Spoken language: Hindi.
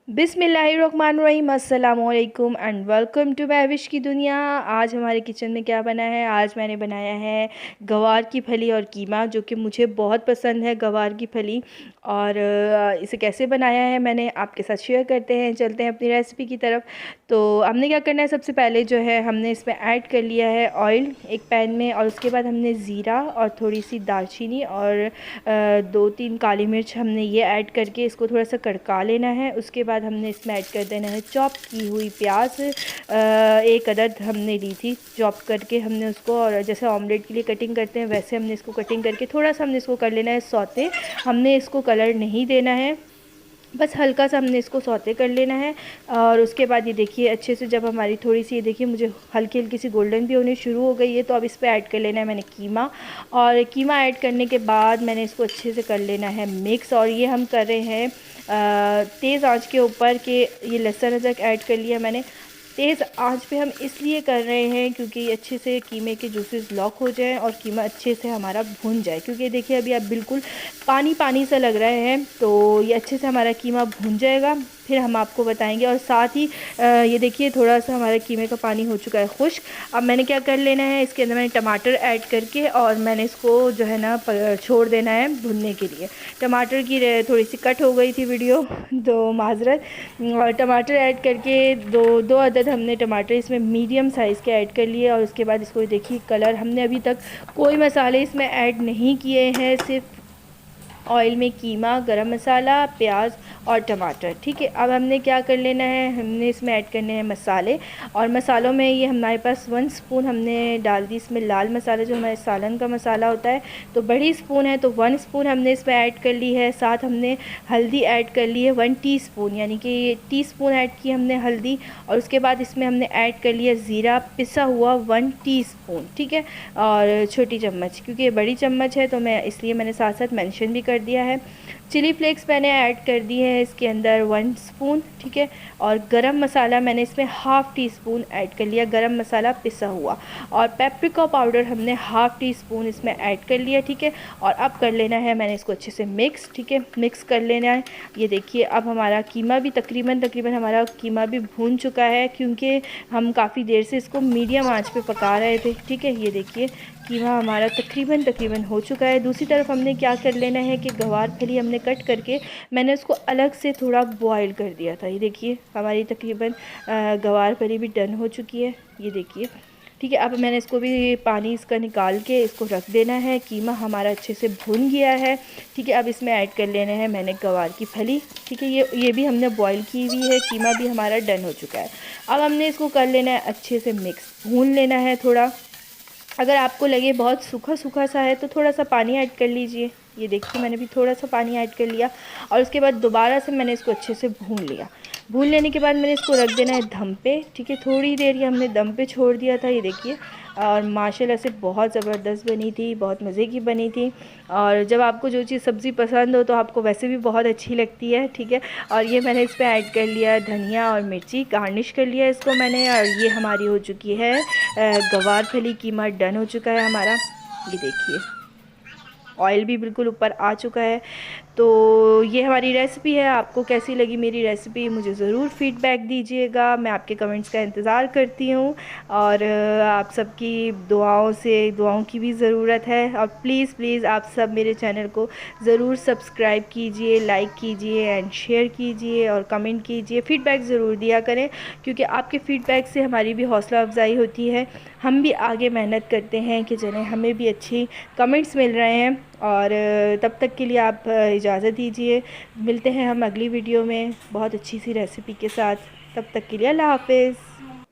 बिस्मिल्लाहिर्रहमानिर्रहीम अस्सलामुअलैकुम एंड वेलकम टू महविश की दुनिया। आज हमारे किचन में क्या बना है? आज मैंने बनाया है गवार की फली और कीमा, जो कि मुझे बहुत पसंद है गवार की फली। और इसे कैसे बनाया है मैंने आपके साथ शेयर करते हैं। चलते हैं अपनी रेसिपी की तरफ। तो हमने क्या करना है, सबसे पहले जो है हमने इसमें ऐड कर लिया है ऑयल एक पैन में, और उसके बाद हमने ज़ीरा और थोड़ी सी दालचीनी और 2-3 काली मिर्च हमने ये ऐड करके इसको थोड़ा सा कड़का लेना है। उसके बाद हमने इसमें ऐड कर देना है चॉप की हुई प्याज। एक अदद हमने ली थी चॉप करके हमने उसको, और जैसे ऑमलेट के लिए कटिंग करते हैं वैसे हमने इसको कटिंग करके थोड़ा सा हमने इसको कर लेना है सौते। हमने इसको कलर नहीं देना है, बस हल्का सा हमने इसको सौते कर लेना है। और उसके बाद ये देखिए अच्छे से जब हमारी थोड़ी सी, ये देखिए मुझे हल्की हल्की सी गोल्डन भी होनी शुरू हो गई है, तो अब इस पर ऐड कर लेना है मैंने कीमा। और कीमा ऐड करने के बाद मैंने इसको अच्छे से कर लेना है मिक्स। और ये हम कर रहे हैं तेज़ आंच के ऊपर के, ये लहसुन अदरक ऐड कर लिया मैंने। तेज़ आंच पे हम इसलिए कर रहे हैं क्योंकि ये अच्छे से कीमे के जूसेस लॉक हो जाएं और कीमा अच्छे से हमारा भुन जाए। क्योंकि देखिए अभी आप बिल्कुल पानी पानी सा लग रहा है, तो ये अच्छे से हमारा कीमा भुन जाएगा, फिर हम आपको बताएंगे। और साथ ही ये देखिए थोड़ा सा हमारे कीमे का पानी हो चुका है खुश्क। अब मैंने क्या कर लेना है, इसके अंदर मैंने टमाटर ऐड करके और मैंने इसको जो है ना छोड़ देना है भुनने के लिए। टमाटर की थोड़ी सी कट हो गई थी वीडियो तो माजरत। और टमाटर ऐड करके दो दो अदद हमने टमाटर इसमें मीडियम साइज़ के ऐड कर लिए। और उसके बाद इसको देखिए कलर, हमने अभी तक कोई मसाले इसमें ऐड नहीं किए हैं, सिर्फ ऑयल में कीमा, गरम मसाला, प्याज और टमाटर। ठीक है, अब हमने क्या कर लेना है, हमने इसमें ऐड करने हैं मसाले। और मसालों में ये हमारे पास 1 स्पून हमने डाल दी इसमें लाल मसाला, जो हमारे सालन का मसाला होता है। तो बड़ी स्पून है तो 1 स्पून हमने इसमें ऐड कर ली है। साथ हमने हल्दी ऐड कर ली है 1 टीस्पून, यानी कि टीस्पून ऐड की हमने हल्दी। और उसके बाद इसमें हमने ऐड कर लिया ज़ीरा पिसा हुआ 1 टीस्पून। ठीक है, और छोटी चम्मच, क्योंकि ये बड़ी चम्मच है तो मैं इसलिए मैंने साथ साथ मेंशन भी कर दिया है। चिली फ्लेक्स मैंने ऐड कर दी है इसके अंदर 1 स्पून। ठीक है, और गरम मसाला मैंने इसमें हाफ़ टी स्पून ऐड कर लिया, गरम मसाला पिसा हुआ। और पेपरिका पाउडर हमने हाफ़ टी स्पून इसमें ऐड कर लिया। ठीक है, और अब कर लेना है मैंने इसको अच्छे से मिक्स। ठीक है, मिक्स कर लेना है। ये देखिए अब हमारा कीमा भी तकरीबन हमारा कीमा भी भून चुका है, क्योंकि हम काफ़ी देर से इसको मीडियम आंच पे पका रहे थे। ठीक है, ये देखिए कीमा हमारा तकरीबन हो चुका है। दूसरी तरफ हमने क्या कर लेना है कि गवार फली हमने कट करके मैंने उसको अलग से थोड़ा बॉईल कर दिया था। ये देखिए हमारी तकरीबन गवार फली भी डन हो चुकी है, ये देखिए। ठीक है, अब मैंने इसको भी पानी इसका निकाल के इसको रख देना है। कीमा हमारा अच्छे से भुन गया है। ठीक है, अब इसमें ऐड कर लेना है मैंने गवार की फली। ठीक है, ये भी हमने बॉईल की हुई है। कीमा भी हमारा डन हो चुका है। अब हमने इसको कर लेना है अच्छे से मिक्स, भून लेना है थोड़ा। अगर आपको लगे बहुत सूखा सूखा सा है तो थोड़ा सा पानी ऐड कर लीजिए। ये देखिए मैंने भी थोड़ा सा पानी ऐड कर लिया। और उसके बाद दोबारा से मैंने इसको अच्छे से भून लिया। भून लेने के बाद मैंने इसको रख देना है दम पे। ठीक है, थोड़ी देर ये हमने दम पे छोड़ दिया था, ये देखिए। और माशाल्लाह से बहुत ज़बरदस्त बनी थी, बहुत मज़े की बनी थी। और जब आपको जो चीज़ सब्ज़ी पसंद हो तो आपको वैसे भी बहुत अच्छी लगती है। ठीक है, और ये मैंने इस पर ऐड कर लिया धनिया और मिर्ची, गार्निश कर लिया इसको मैंने। और ये हमारी हो चुकी है गवार फली कीमा, डन हो चुका है हमारा। ये देखिए ऑयल भी बिल्कुल ऊपर आ चुका है। तो ये हमारी रेसिपी है। आपको कैसी लगी मेरी रेसिपी, मुझे ज़रूर फीडबैक दीजिएगा। मैं आपके कमेंट्स का इंतज़ार करती हूँ। और आप सबकी दुआओं की भी ज़रूरत है। और प्लीज़ आप सब मेरे चैनल को ज़रूर सब्सक्राइब कीजिए, लाइक कीजिए एंड शेयर कीजिए और कमेंट कीजिए। फ़ीडबैक ज़रूर दिया करें, क्योंकि आपके फ़ीडबैक से हमारी भी हौसला अफजाई होती है। हम भी आगे मेहनत करते हैं कि चलें, हमें भी अच्छी कमेंट्स मिल रहे हैं। और तब तक के लिए आप इजाज़त दीजिए। मिलते हैं हम अगली वीडियो में बहुत अच्छी सी रेसिपी के साथ। तब तक के लिए अल्लाह हाफ़िज़।